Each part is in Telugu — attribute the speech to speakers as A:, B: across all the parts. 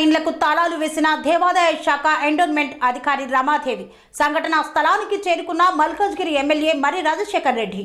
A: ఇండ్లకు తాళాలు వేసిన దేవాదాయ శాఖ ఎండోన్మెంట్ అధికారి రమాదేవి సంఘటనా స్థలానికి చేరుకున్న మల్కాజ్గిరి ఎమ్మెల్యే మర్రి రాజశేఖర్ రెడ్డి.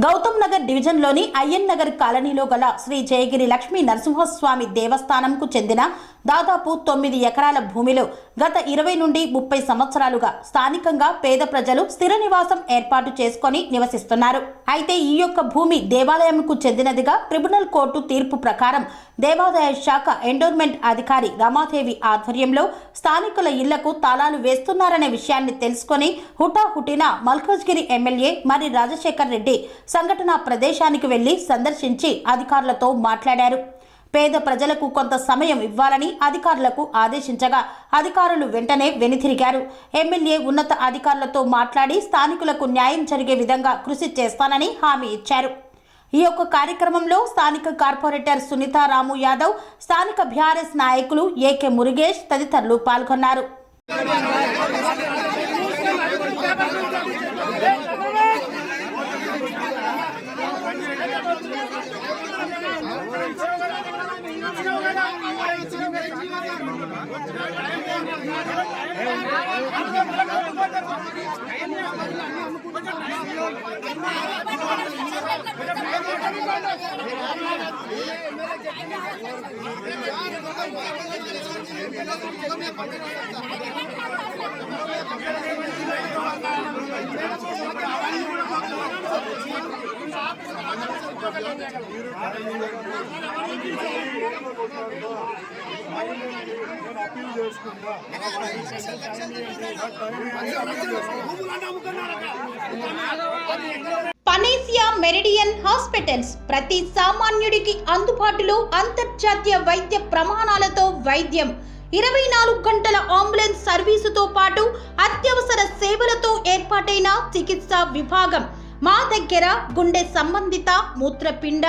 A: గౌతమ్ నగర్ డివిజన్లోని అయ్యన్ నగర్ కాలనీలో గల శ్రీ జయగిరి లక్ష్మీ నరసింహస్వామి దేవస్థానంకు చెందిన దాదాపు 9 ఎకరాల భూమిలో గత 20 నుండి 30 సంవత్సరాలుగా స్థానికంగా పేద ప్రజలు స్థిర నివాసం ఏర్పాటు చేసుకుని నివసిస్తున్నారు. అయితే ఈ యొక్క భూమి దేవాలయంకు చెందినదిగా ట్రిబ్యునల్ కోర్టు తీర్పు ప్రకారం దేవాదాయ శాఖ ఎండోన్మెంట్ అధికారి రమాదేవి ఆధ్వర్యంలో స్థానికుల ఇళ్లకు తాళాలు వేస్తున్నారనే విషయాన్ని తెలుసుకుని హుటాహుటిన మల్కాజ్గిరి ఎమ్మెల్యే మర్రి రాజశేఖర్ రెడ్డి సంఘటనా ప్రదేశానికి వెళ్లి సందర్శించి అధికారులతో మాట్లాడారు. పేద ప్రజలకు కొంత సమయం ఇవ్వాలని అధికారులకు ఆదేశించగా అధికారులు వెంటనే వెనుతిరిగారు. ఎమ్మెల్యే ఉన్నత అధికారులతో మాట్లాడి స్థానికులకు న్యాయం జరిగే విధంగా కృషి చేస్తానని హామీ ఇచ్చారు. ఈ యొక్క కార్యక్రమంలో స్థానిక కార్పొరేటర్ సునీత రాము యాదవ్, స్థానిక బీఆర్ఎస్ నాయకులు ఏకే మురుగేష్ తదితరులు పాల్గొన్నారు. పనేసియా మెరిడియన్ హాస్పిటల్స్ ప్రతి సామాన్యుడికి అందుబాటులో అంతర్జాతీయ వైద్య ప్రమాణాలతో వైద్యం, 24 గంటల అంబులెన్స్ సర్వీసుతో పాటు అత్యవసర సేవలతో ఏర్పాటైన చికిత్సా విభాగం. మా దగ్గర గుండె సంబంధిత, మూత్రపిండ,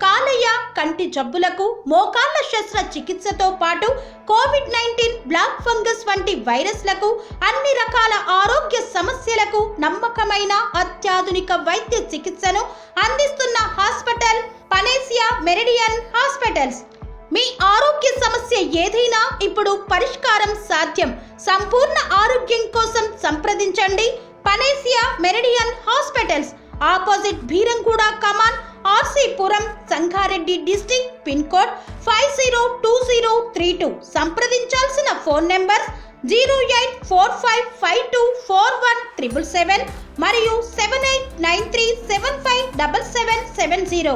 A: కాలేయ, కంటి జబ్బులకు, మోకాళ్ల శస్త్ర చికిత్సతో పాటు కోవిడ్-19, బ్లాక్ ఫంగస్ వంటి వైరస్లకు, అన్ని రకాల ఆరోగ్య సమస్యలకు నమ్మకమైన అత్యాధునిక వైద్య చికిత్సను అందిస్తున్న హాస్పిటల్ పనేసియా మెరిడియన్ హాస్పిటల్స్. మీ ఆరోగ్య సమస్య ఏదైనా ఇప్పుడు పరిష్కారం సాధ్యం. సంపూర్ణ ఆరోగ్యం కోసం సంప్రదించండి Panacea Meridian Hospitals, opposite Bheeramguda Kaman, RC Puram, Sangareddy district, pin code 502032. సంప్రదించాల్సిన ఫోన్ నెంబర్ 0845524177 మరియు 7893757770.